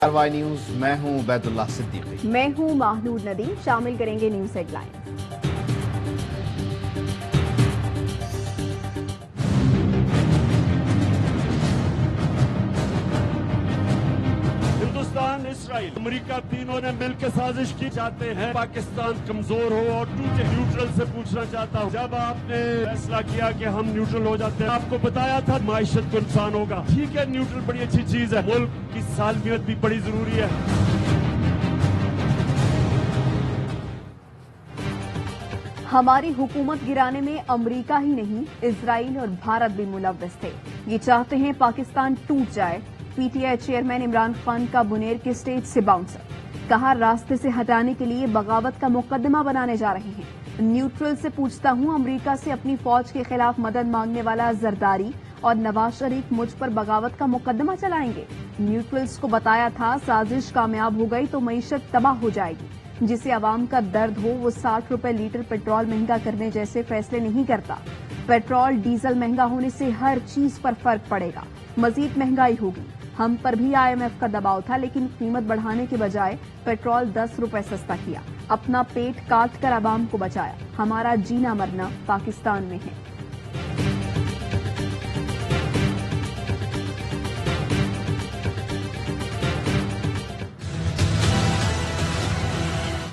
RY news میں ہوں عبید اللہ صدیقی۔ میں ہوں ماہنور ندیم۔ شامل کریں گے نیوز ہیڈ لائن۔ ہندوستان، اسرائیل، امریکہ تینوں نے مل کے سازش کی، چاہتے ہیں پاکستان کمزور ہو اور ٹوٹے۔ نیوٹرل سے پوچھنا چاہتا ہوں، جب آپ نے فیصلہ کیا کہ ہم نیوٹرل ہو جاتے ہیں، آپ کو بتایا تھا معیشت کو نقصان ہوگا۔ ٹھیک ہے، نیوٹرل بڑی اچھی چیز ہے، ملک کی سالمیت بھی بڑی ضروری ہے۔ ہماری حکومت گرانے میں امریکہ ہی نہیں، اسرائیل اور بھارت بھی ملوث تھے۔ یہ چاہتے ہیں پاکستان ٹوٹ جائے۔ P T I chairman Imran Khan کا بنیر کے اسٹیج سے باؤنسر، کہا راستے سے ہٹانے کے لیے بغاوت کا مقدمہ بنانے جا رہے ہیں۔ نیوٹرل سے پوچھتا ہوں، امریکہ سے اپنی فوج کے خلاف مدد مانگنے والا زرداری اور نواز شریف مجھ پر بغاوت کا مقدمہ چلائیں گے۔ نیوٹرلز کو بتایا تھا سازش کامیاب ہو گئی تو معیشت تباہ ہو جائے گی۔ جسے عوام کا درد ہو وہ 60 روپے لیٹر پیٹرول مہنگا کرنے جیسے فیصلے نہیں کرتا۔ پیٹرول ڈیزل مہنگا ہونے سے ہر چیز پر فرق پڑے گا، مزید مہنگائی ہوگی۔ ہم پر بھی IMF کا دباؤ تھا، لیکن قیمت بڑھانے کے بجائے پیٹرول 10 روپے سستا کیا، اپنا پیٹ کاٹ کر عوام کو بچایا۔ ہمارا جینا مرنا پاکستان میں ہے۔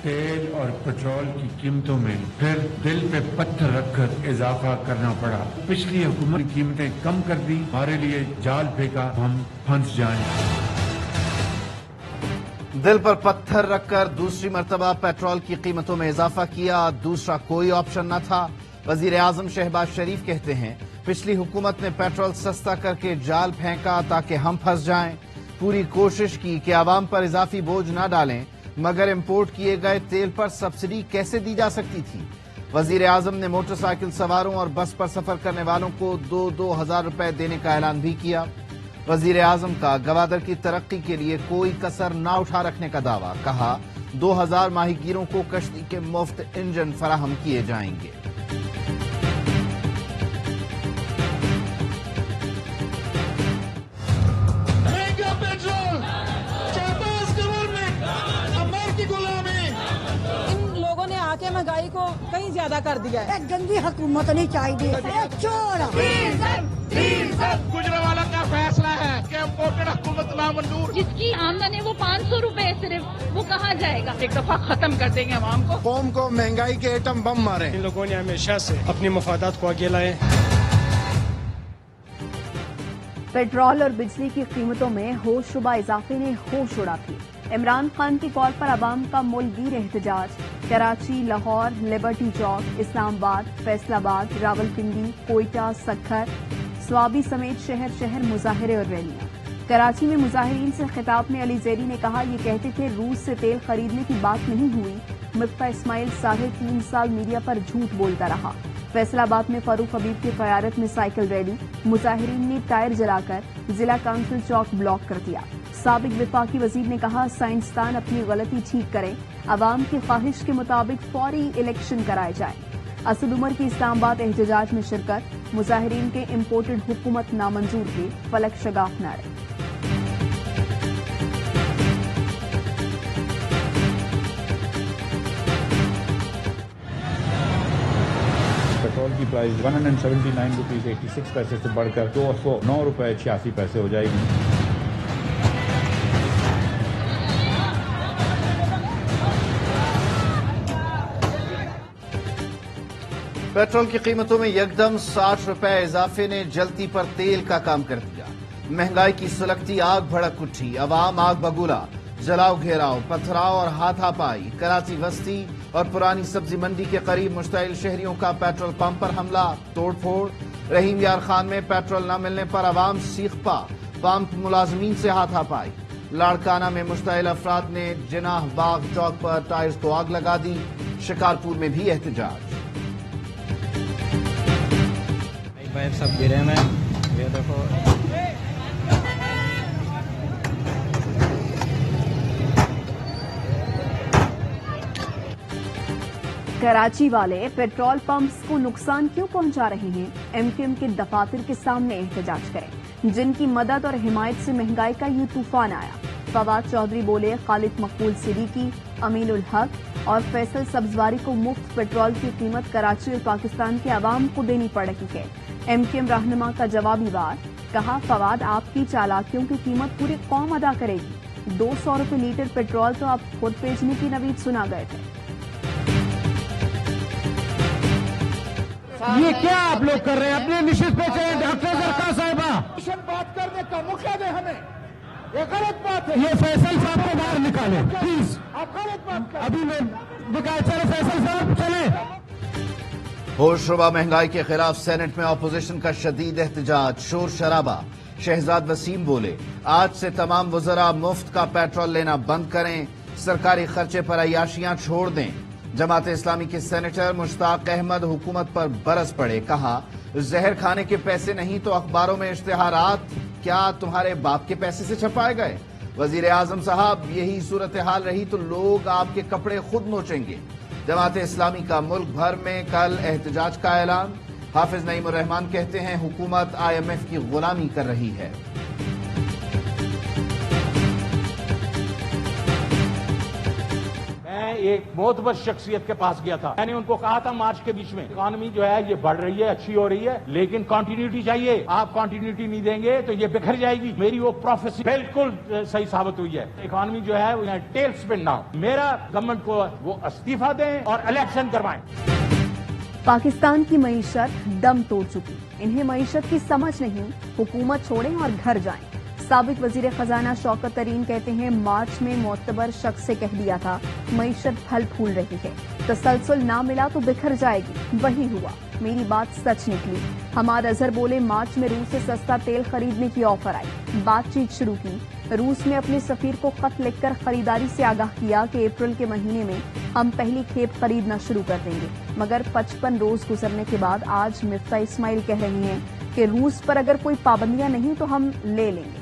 تیل اور پٹرول کی قیمتوں میں پھر دل پہ پتھر رکھ کر اضافہ کرنا پڑا۔ پچھلی حکومت کی قیمتیں کم کر دی، ہمارے لیے جال پھینکا، ہم پھنس جائیں۔ دل پر پتھر رکھ کر دوسری مرتبہ پیٹرول کی قیمتوں میں اضافہ کیا، دوسرا کوئی آپشن نہ تھا۔ وزیر اعظم شہباز شریف کہتے ہیں پچھلی حکومت نے پیٹرول سستا کر کے جال پھینکا تاکہ ہم پھنس جائیں۔ پوری کوشش کی کہ عوام پر اضافی بوجھ نہ ڈالیں، مگر امپورٹ کیے گئے تیل پر سبسڈی کیسے دی جا سکتی تھی؟ وزیر اعظم نے موٹر سائیکل سواروں اور بس پر سفر کرنے والوں کو 2,000 روپے دینے کا اعلان بھی کیا۔ وزیر اعظم کا گوادر کی ترقی کے لیے کوئی کسر نہ اٹھا رکھنے کا دعویٰ، کہا 2,000 ماہی گیروں کو کشتی کے مفت انجن فراہم کیے جائیں گے۔ مہنگائی کو کہیں زیادہ کر دیا ہے۔ ایک گندی حکومت نہیں چاہیے، چور گجرانوالہ کا فیصلہ ہے کہ امپورٹڈ حکومت نامنظور۔ جس کی آمدن ہے وہ 500 روپے صرف، وہ کہاں جائے گا؟ ایک دفعہ ختم کر دیں گے عوام کو۔ قوم کو مہنگائی کے ایٹم بم مارے۔ ان لوگوں نے ہمیشہ سے اپنی مفادات کو آگے لائے۔ پیٹرول اور بجلی کی قیمتوں میں ہوش شبہ اضافے نے ہوش اڑا دی۔ عمران خان کی کال پر عوام کا ملگیر احتجاج، کراچی، لاہور، لبرٹی چوک، اسلام آباد، فیصل آباد، راولپنڈی، کوئٹہ، سکھر، سوابی سمیت شہر شہر مظاہرے اور ریلیاں۔ کراچی میں مظاہرین سے خطاب میں علی زیری نے کہا یہ کہتے تھے روس سے تیل خریدنے کی بات نہیں ہوئی۔ مفتاح اسماعیل 3.5 سال میڈیا پر جھوٹ بولتا رہا۔ فیصل آباد میں فاروق حبیب کی قیادت میں سائیکل ریلی، مظاہرین نے ٹائر جلا کر ضلع کونسل چوک بلاک کر دیا۔ سابق وفاقی وزیر نے کہا سائنسدان اپنی غلطی ٹھیک کریں، عوام کی خواہش کے مطابق فوری الیکشن کرائے جائیں۔ اسد عمر کی اسلام آباد احتجاج میں شرکت، مظاہرین کے امپورٹڈ حکومت نامنظور کے فلک شگاف نعرے۔ پیٹرول کی پرائز 179 روپیز 86 پیسے سے بڑھ کر 209 روپے 86 پیسے ہو جائے گی۔ پیٹرول کی قیمتوں میں یکدم 60 روپے اضافے نے جلتی پر تیل کا کام کر دیا۔ مہنگائی کی سلگتی آگ بھڑک اٹھی، عوام آگ بگولا، جلاؤ گھیراؤ، پتھراؤ اور ہاتھا پائی۔ کراچی وسطی اور پرانی سبزی منڈی کے قریب مشتعل شہریوں کا پیٹرول پمپ پر حملہ، توڑ پھوڑ۔ رحیم یار خان میں پیٹرول نہ ملنے پر عوام سیخ پا، پمپ ملازمین سے ہاتھا پائی۔ لاڑکانہ میں مشتعل افراد نے جناح باغ چوک پر ٹائرز کو آگ لگا دی۔ شکارپور میں بھی احتجاج۔ پائپ سب گرے میں، یہ دیکھو۔ کراچی والے پیٹرول پمپس کو نقصان کیوں پہنچا رہے ہیں؟ ایم کیو ایم کے دفاتر کے سامنے احتجاج کریں، جن کی مدد اور حمایت سے مہنگائی کا یہ طوفان آیا۔ فواد چودھری بولے خالد مقبول صدیقی، امین الحق اور فیصل سبزواری کو مفت پیٹرول کی قیمت کراچی اور پاکستان کے عوام کو دینی پڑ رہی ہے۔ ایم کیو ایم رہنما کا جوابی وار، کہا فواد آپ کی چالاکیوں کی قیمت پوری قوم ادا کرے گی، 200 روپے لیٹر پیٹرول تو آپ خود بیچنے کی نوید سنا گئے تھے۔ یہ کیا آپ لوگ کر رہے ہیں؟ اپنے نشست پہ چلیں ڈاکٹر زرکا صاحبہ، بات کرنے کا موقع دیں ہمیں، یہ غلط بات ہے۔ یہ فیصل صاحب کو باہر نکالیں پلیز، آپ غلط بات کریں۔ ابھی میں دکھائے چلے فیصل صاحب چلیں۔ ہوش ربا مہنگائی کے خلاف سینٹ میں اپوزیشن کا شدید احتجاج، شور شرابہ۔ شہزاد وسیم بولے آج سے تمام وزراء مفت کا پیٹرول لینا بند کریں، سرکاری خرچے پر عیاشیاں چھوڑ دیں۔ جماعت اسلامی کے سینیٹر مشتاق احمد حکومت پر برس پڑے، کہا زہر کھانے کے پیسے نہیں تو اخباروں میں اشتہارات کیا تمہارے باپ کے پیسے سے چھپائے گئے؟ وزیر اعظم صاحب یہی صورتحال رہی تو لوگ آپ کے کپڑے خود نوچیں گے۔ جماعت اسلامی کا ملک بھر میں کل احتجاج کا اعلان، حافظ نعیم الرحمان کہتے ہیں حکومت آئی ایم ایف کی غلامی کر رہی ہے۔ میں ایک معتبر شخصیت کے پاس گیا تھا، میں نے ان کو کہا تھا مارچ کے بیچ میں اکانومی جو ہے یہ بڑھ رہی ہے، اچھی ہو رہی ہے، لیکن کنٹینیوٹی چاہیے، آپ کنٹینیوٹی نہیں دیں گے تو یہ بکھر جائے گی۔ میری وہ پروفیسی بالکل صحیح ثابت ہوئی ہے، اکانومی جو ہے وہ ٹیل سپن نہ ہو۔ میرا گورنمنٹ کو وہ استعفیٰ دیں اور الیکشن کروائیں۔ پاکستان کی معیشت دم توڑ چکی، انہیں معیشت کی سمجھ نہیں، حکومت چھوڑیں اور گھر جائیں۔ سابق وزیر خزانہ شوکت ترین کہتے ہیں مارچ میں معتبر شخص سے کہہ دیا تھا معیشت پھل پھول رہی ہے، تسلسل نہ ملا تو بکھر جائے گی، وہی ہوا، میری بات سچ نکلی۔ حماد اظہر بولے مارچ میں روس سے سستا تیل خریدنے کی آفر آئی، بات چیت شروع کی، روس میں اپنے سفیر کو خط لکھ کر خریداری سے آگاہ کیا کہ اپریل کے مہینے میں ہم پہلی کھیپ خریدنا شروع کر دیں گے، مگر 55 روز گزرنے کے بعد آج مفتاح اسماعیل کہہ رہی ہیں کہ روس پر اگر کوئی پابندیاں نہیں تو ہم لے لیں گے۔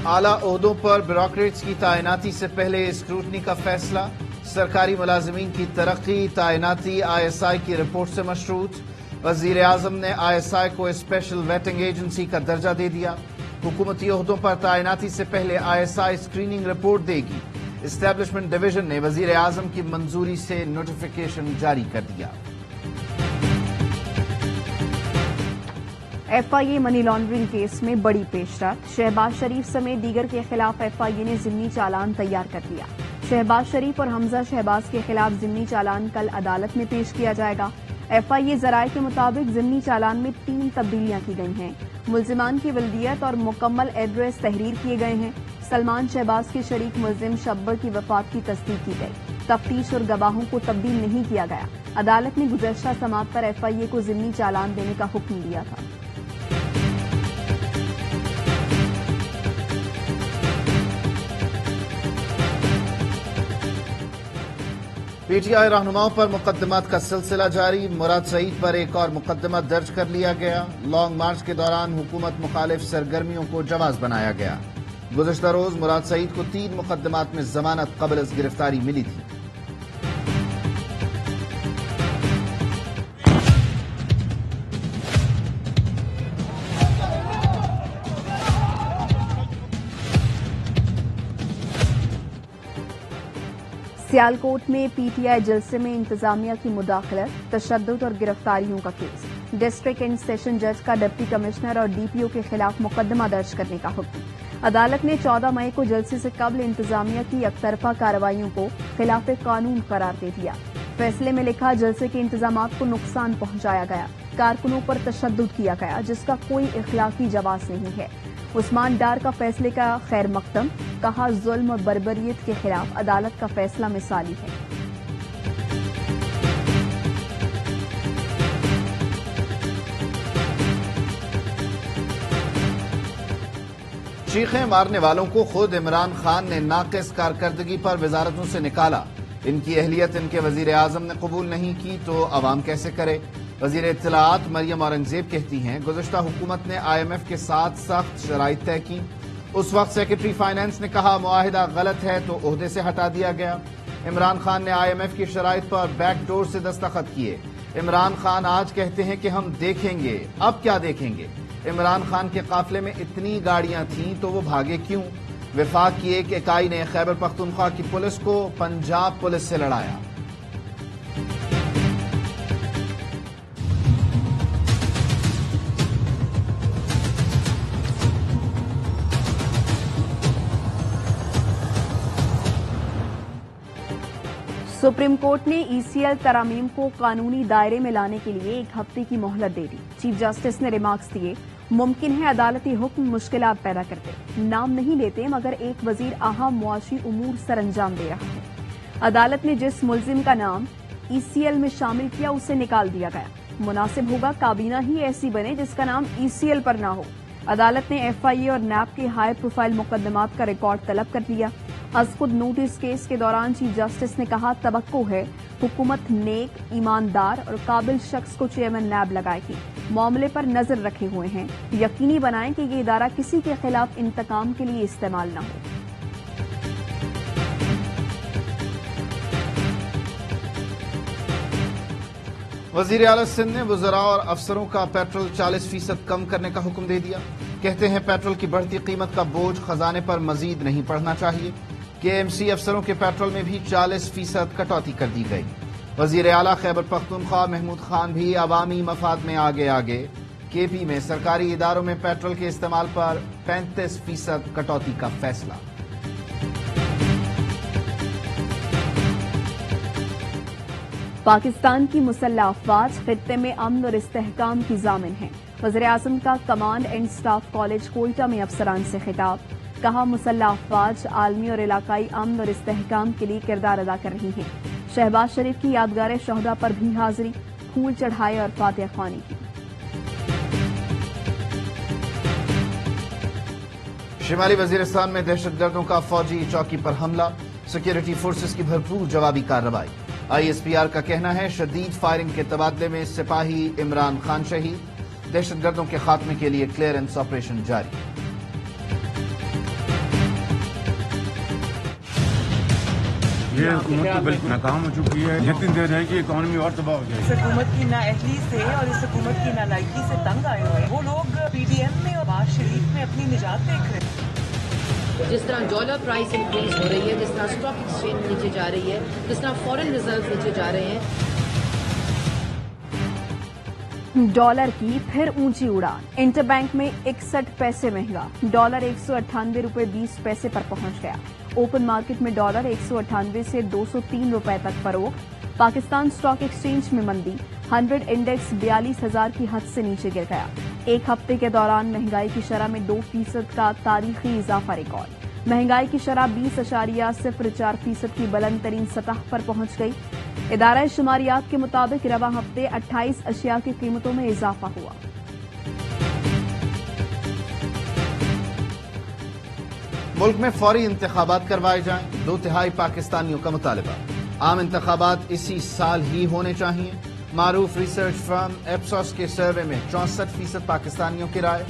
اعلیٰ عہدوں پر بیوروکریٹس کی تعیناتی سے پہلے اسکروٹنی کا فیصلہ، سرکاری ملازمین کی ترقی تعیناتی آئی ایس آئی کی رپورٹ سے مشروط، وزیر اعظم نے آئی ایس آئی کو اسپیشل ویٹنگ ایجنسی کا درجہ دے دیا، حکومتی عہدوں پر تعیناتی سے پہلے I S I screening report دے گی، اسٹیبلشمنٹ ڈویژن نے وزیر اعظم کی منظوری سے نوٹیفیکیشن جاری کر دیا۔ ایف آئی اے منی لانڈرنگ کیس میں بڑی پیش رفت، شہباز شریف سمیت دیگر کے خلاف ایف آئی اے نے ضمنی چالان تیار کر دیا۔ شہباز شریف اور حمزہ شہباز کے خلاف ضمنی چالان کل عدالت میں پیش کیا جائے گا۔ ایف آئی اے ذرائع کے مطابق ضمنی چالان میں 3 تبدیلیاں کی گئی ہیں، ملزمان کی ولدیت اور مکمل ایڈریس تحریر کیے گئے ہیں۔ سلمان شہباز کے شریک ملزم شبر کی وفات کی تصدیق کی گئی، تفتیش اور گواہوں کو تبدیل نہیں کیا گیا۔ عدالت نے گزشتہ سماعت پر ایف آئی اے کو ضمنی چالان دینے کا حکم دیا تھا۔ پی ٹی آئی رہنماؤں پر مقدمات کا سلسلہ جاری، مراد سعید پر ایک اور مقدمہ درج کر لیا گیا۔ لانگ مارچ کے دوران حکومت مخالف سرگرمیوں کو جواز بنایا گیا۔ گزشتہ روز مراد سعید کو 3 مقدمات میں ضمانت قبل از گرفتاری ملی تھی۔ سیالکوٹ میں پی ٹی آئی جلسے میں انتظامیہ کی مداخلت، تشدد اور گرفتاریوں کا کیس، ڈسٹرکٹ اینڈ سیشن جج کا ڈپٹی کمشنر اور ڈی پی او کے خلاف مقدمہ درج کرنے کا حکم۔ عدالت نے 14 مئی کو جلسے سے قبل انتظامیہ کی یک طرفہ کارروائیوں کو خلاف قانون قرار دے دیا۔ فیصلے میں لکھا جلسے کے انتظامات کو نقصان پہنچایا گیا، کارکنوں پر تشدد کیا گیا جس کا کوئی اخلاقی جواز نہیں ہے۔ عثمان ڈار کا فیصلے کا خیر مقدم، کہا ظلم اور بربریت کے خلاف عدالت کا فیصلہ مثالی ہے۔ چیخیں مارنے والوں کو خود عمران خان نے ناقص کارکردگی پر وزارتوں سے نکالا، ان کی اہلیت ان کے وزیر اعظم نے قبول نہیں کی تو عوام کیسے کرے؟ وزیر اطلاعات مریم اورنگزیب کہتی ہیں گزشتہ حکومت نے آئی ایم ایف کے ساتھ سخت شرائط طے کی، اس وقت سیکرٹری فائنانس نے کہا معاہدہ غلط ہے تو عہدے سے ہٹا دیا گیا۔ عمران خان نے IMF کی شرائط پر بیک ڈور سے دستخط کیے۔ عمران خان آج کہتے ہیں کہ ہم دیکھیں گے، اب کیا دیکھیں گے؟ عمران خان کے قافلے میں اتنی گاڑیاں تھیں تو وہ بھاگے کیوں؟ وفاق کی ایک اکائی نے خیبر پختونخوا کی پولیس کو پنجاب پولیس سے لڑایا۔ سپریم کورٹ نے ECL ترامیم کو قانونی دائرے میں لانے کے لیے 1 ہفتے کی مہلت دے دی۔ چیف جسٹس نے ریمارکس دیے، ممکن ہے عدالتی حکم مشکلات پیدا کرتے، نام نہیں لیتے مگر ایک وزیر اہم معاشی امور سر انجام دے رہا ہے۔ عدالت نے جس ملزم کا نام ECL میں شامل کیا اسے نکال دیا گیا۔ مناسب ہوگا کابینہ ہی ایسی بنے جس کا نام ECL پر نہ ہو۔ عدالت نے FIA اور NAP کے ہائی پروفائل مقدمات کا ریکارڈ طلب کر دیا۔ از خود نوٹس کیس کے دوران چیف جسٹس نے کہا، توقع ہے حکومت نیک، ایماندار اور قابل شخص کو چیئرمین NAB لگائے گی۔ معاملے پر نظر رکھے ہوئے ہیں، یقینی بنائیں کہ یہ ادارہ کسی کے خلاف انتقام کے لیے استعمال نہ ہو۔ وزیر اعلی سندھ نے وزراء اور افسروں کا پیٹرول 40% کم کرنے کا حکم دے دیا۔ کہتے ہیں پیٹرول کی بڑھتی قیمت کا بوجھ خزانے پر مزید نہیں پڑنا چاہیے۔ KMC افسروں کے پیٹرول میں بھی 40% کٹوتی کر دی گئی۔ وزیر اعلی خیبر پختونخوا محمود خان بھی عوامی مفاد میں آگے۔ KP میں سرکاری اداروں میں پیٹرول کے استعمال پر 35% کٹوتی کا فیصلہ۔ پاکستان کی مسلح افواج خطے میں امن اور استحکام کی ضامن ہیں۔ وزیراعظم کا command and staff college Quetta میں افسران سے خطاب، کہا مسلح افواج عالمی اور علاقائی امن اور استحکام کے لیے کردار ادا کر رہی ہیں۔ شہباز شریف کی یادگار شہداء پر بھی حاضری، پھول چڑھائے اور فاتحہ خوانی کی۔ شمالی وزیرستان میں دہشت گردوں کا فوجی چوکی پر حملہ، سیکورٹی فورسز کی بھرپور جوابی کارروائی۔ ISPR کا کہنا ہے شدید فائرنگ کے تبادلے میں سپاہی عمران خان شہید، دہشت گردوں کے خاتمے کے لیے کلیئرنس آپریشن جاری۔ یہ حکومت تو بالکل ناکام ہو چکی ہے، یقین دے رہے کہ اکانومی اور تباہ ہو جائے گی۔ اس حکومت کی نااہلی سے اور اس حکومت کی نالائکی سے تنگ آئے ہوئے وہ لوگ PDM میں اور باز شریف میں اپنی نجات دیکھ رہے ہیں۔ جس طرح ڈالر پرائس انکریز ہو رہی ہے، جس طرح اسٹاک ایکسچینج نیچے جا رہی ہے، جس طرح فارن ریزرو نیچے جا رہے ہیں، ڈالر کی پھر اونچی اڑان، انٹر بینک میں 61 پیسے مہنگا، ڈالر 198 روپے 20 پیسے پر پہنچ گیا۔ اوپن مارکیٹ میں ڈالر 198 سے 203 روپے تک فروخت۔ پاکستان اسٹاک ایکسچینج میں مندی، 100 انڈیکس 42,000 کی حد سے نیچے گر گیا۔ ایک ہفتے کے دوران مہنگائی کی شرح میں 2% کا تاریخی اضافہ ریکارڈ۔ مہنگائی کی شرح 20.04% کی بلند ترین سطح پر پہنچ گئی۔ ادارہ شماریات کے مطابق رواں ہفتے 28 اشیاء کی قیمتوں میں اضافہ ہوا۔ ملک میں فوری انتخابات کروائے جائیں، 2/3 پاکستانیوں کا مطالبہ۔ عام انتخابات اسی سال ہی ہونے چاہیے۔ معروف ریسرچ فرم ایپسوس کے سروے میں 64% پاکستانیوں کی رائے۔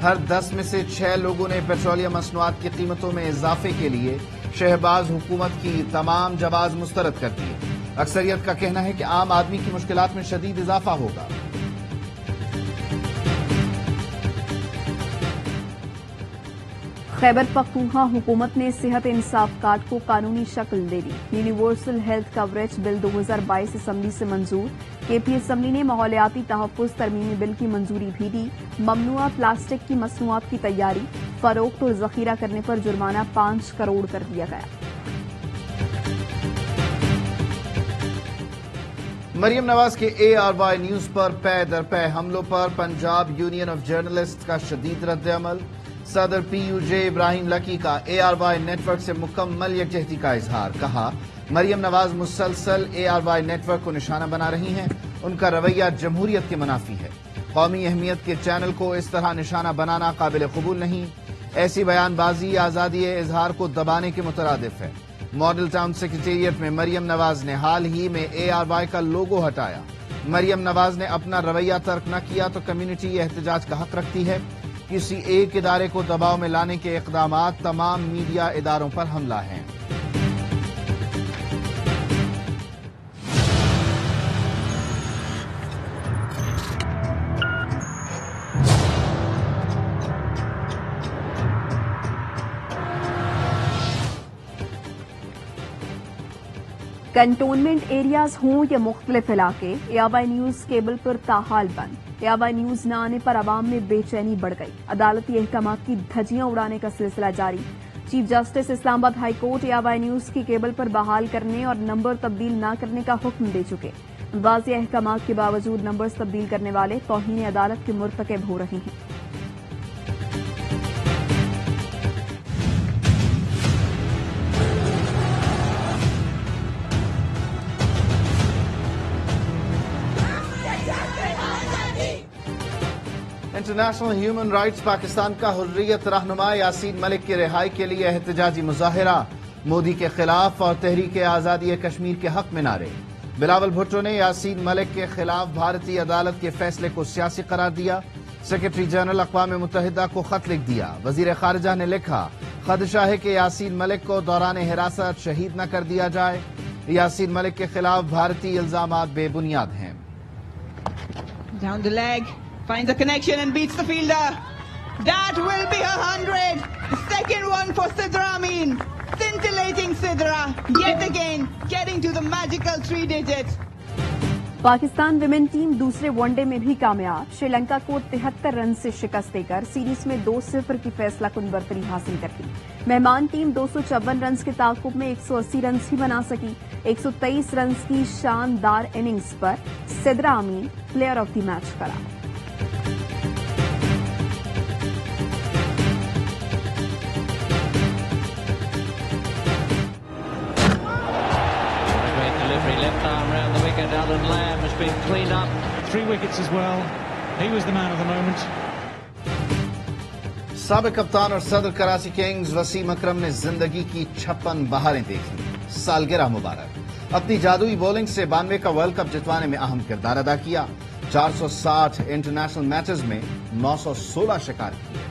ہر 10 میں سے 6 لوگوں نے پیٹرولیم مصنوعات کی قیمتوں میں اضافے کے لیے شہباز حکومت کی تمام جواز مسترد کر دیے۔ اکثریت کا کہنا ہے کہ عام آدمی کی مشکلات میں شدید اضافہ ہوگا۔ خیبر پختونخوا حکومت نے صحت انصاف کارڈ کو قانونی شکل دے دی۔ یونیورسل ہیلتھ کوریج بل 2022 اسمبلی سے منظور۔ KP اسمبلی نے ماحولیاتی تحفظ ترمیمی بل کی منظوری بھی دی۔ ممنوعہ پلاسٹک کی مصنوعات کی تیاری، فروخت اور ذخیرہ کرنے پر جرمانہ 5 کروڑ کر دیا گیا۔ مریم نواز کے ARY نیوز پر پے در پے حملوں پر پنجاب یونین آف جرنلسٹ کا شدید رد عمل۔ صدر PUJ ابراہیم لکی کا ARY نیٹ ورک سے مکمل یکجہتی کا اظہار، کہا مریم نواز مسلسل ARY نیٹ ورک کو نشانہ بنا رہی ہیں، ان کا رویہ جمہوریت کے منافی ہے۔ قومی اہمیت کے چینل کو اس طرح نشانہ بنانا قابل قبول نہیں۔ ایسی بیان بازی آزادی اظہار کو دبانے کے مترادف ہے۔ ماڈل ٹاؤن سیکریٹریٹ میں مریم نواز نے حال ہی میں ARY کا لوگو ہٹایا۔ مریم نواز نے اپنا رویہ ترک نہ کیا تو کمیونٹی احتجاج کا حق رکھتی ہے۔ کسی ایک ادارے کو دباؤ میں لانے کے اقدامات تمام میڈیا اداروں پر حملہ ہیں۔ کنٹونمنٹ ایریاز ہوں یا مختلف علاقے، ARY نیوز کیبل پر تاحال بند۔ ARY نیوز نہ آنے پر عوام میں بے چینی بڑھ گئی، عدالتی احکامات کی دھجیاں اڑانے کا سلسلہ جاری۔ چیف جسٹس اسلام آباد ہائی کورٹ ARY نیوز کی کیبل پر بحال کرنے اور نمبر تبدیل نہ کرنے کا حکم دے چکے۔ واضح احکامات کے باوجود نمبرز تبدیل کرنے والے توہین عدالت کے مرتکب ہو رہے ہیں۔ انٹرنیشنل ہیومن رائٹس پاکستان کا حریت رہنما یاسین ملک کی رہائی کے لیے احتجاجی مظاہرہ، مودی کے خلاف اور تحریک آزادی کشمیر کے حق میں نعرے۔ بلاول بھٹو نے یاسین ملک کے خلاف بھارتی عدالت کے فیصلے کو سیاسی قرار دیا، سیکرٹری جنرل اقوام متحدہ کو خط لکھ دیا۔ وزیر خارجہ نے لکھا، خدشہ ہے کہ یاسین ملک کو دوران حراست شہید نہ کر دیا جائے۔ یاسین ملک کے خلاف بھارتی الزامات بے بنیاد ہیں۔ Down the leg, finds a connection and beats the fielder. That will be 100. The second one for Sidra Amin. Scintillating Sidra, yet again getting to the magical 3 digits. Pakistan women team دوسرے ون ڈے میں بھی کامیاب، شری لنکا کو 73 رن سے شکست دے کر series میں 2-0 کی فیصلہ کن برتری حاصل کر لی۔ مہمان ٹیم 254 رنز کے تعاقب میں 180 رنز ہی بنا سکی۔ 123 رنز کی شاندار innings per Sidra Amin player of the match قرار۔ Alan Lamb has been cleaned up. 3 wickets as well. He was the man of the moment. سابق کپتان اور صدر کراچی کنگز وسیم اکرم نے زندگی کی 56 بہاریں دیکھی، سالگرہ مبارک۔ اپنی جادوئی بولنگ سے 92 کا ورلڈ کپ جتوانے میں اہم کردار ادا کیا، 460 انٹرنیشنل میچز میں 916 شکار کیے۔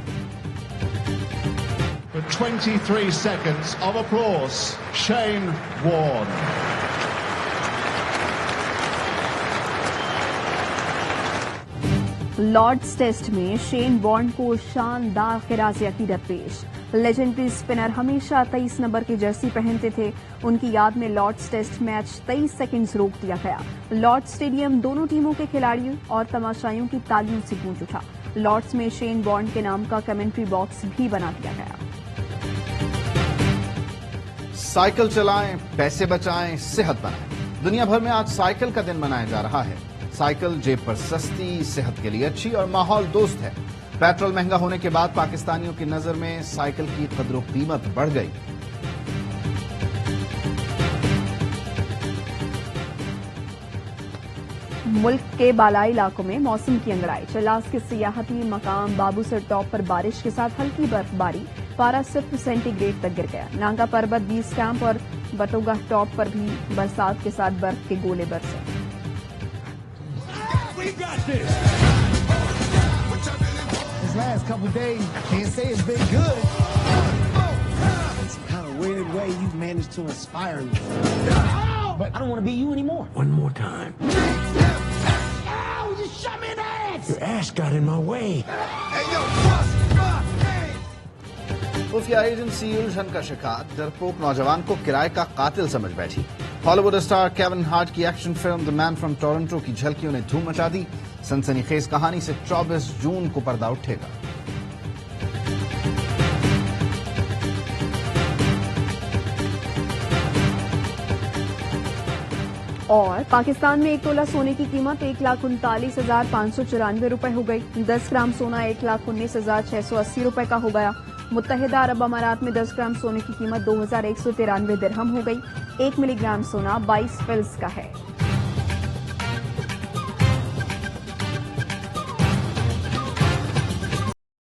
23 seconds of applause, Shane Warne. Lords test میں شین وارن کو شاندار خراج عقیدت پیش۔ لیجنڈری اسپنر ہمیشہ 23 نمبر کی جرسی پہنتے تھے، ان کی یاد میں لارڈز ٹیسٹ میچ 23 سیکنڈز روک دیا گیا۔ لارڈز اسٹیڈیم دونوں ٹیموں کے کھلاڑیوں اور تماشائیوں کی تالیوں سے گونج اٹھا۔ لارڈز میں شین وارن کے نام کا کمنٹری باکس بھی بنا دیا گیا۔ سائیکل چلائیں، پیسے بچائیں، صحت بنائیں۔ دنیا بھر میں آج سائیکل کا دن منایا جا رہا ہے۔ سائیکل جیب پر سستی، صحت کے لیے اچھی اور ماحول دوست ہے۔ پیٹرول مہنگا ہونے کے بعد پاکستانیوں کی نظر میں سائیکل کی قدر و قیمت بڑھ گئی۔ ملک کے بالائی علاقوں میں موسم کی انگڑائی، چلاس کے سیاحتی مقام بابو سر ٹاپ پر بارش کے ساتھ ہلکی برف باری، پارا 0 سینٹی گریڈ تک گر گیا۔ نانگا پربت بیس کیمپ اور بٹوگا ٹاپ پر بھی برسات کے ساتھ برف کے گولے برسے۔ This last couple days, can't say it's been good. In some kind of weird way, you've managed to inspire me. But I don't want to be you anymore. One more time. Ow! You just shot me in the ass! Your ass got in my way. Hey, yo, bust my head! خفیہ agency الجھن کا شکار، ڈرپوک نوجوان کو کرائے کا قاتل سمجھ بیٹھی۔ Hollywood star Kevin Hart کی action film the man from Toronto کی جھلکیوں نے دھوم مچا دی۔ سنسنی خیز کہانی سے 24 جون کو پردہ اٹھے گا۔ اور پاکستان میں 1 تولہ سونے کی قیمت 1,39,594 روپے ہو گئی۔ 10 گرام سونا 1,19,680 روپے کا ہو گیا۔ متحدہ عرب امارات میں 10 گرام سونے کی قیمت 2,193 درہم ہو گئی۔ 1 ملی گرام سونا 22 فلس کا ہے۔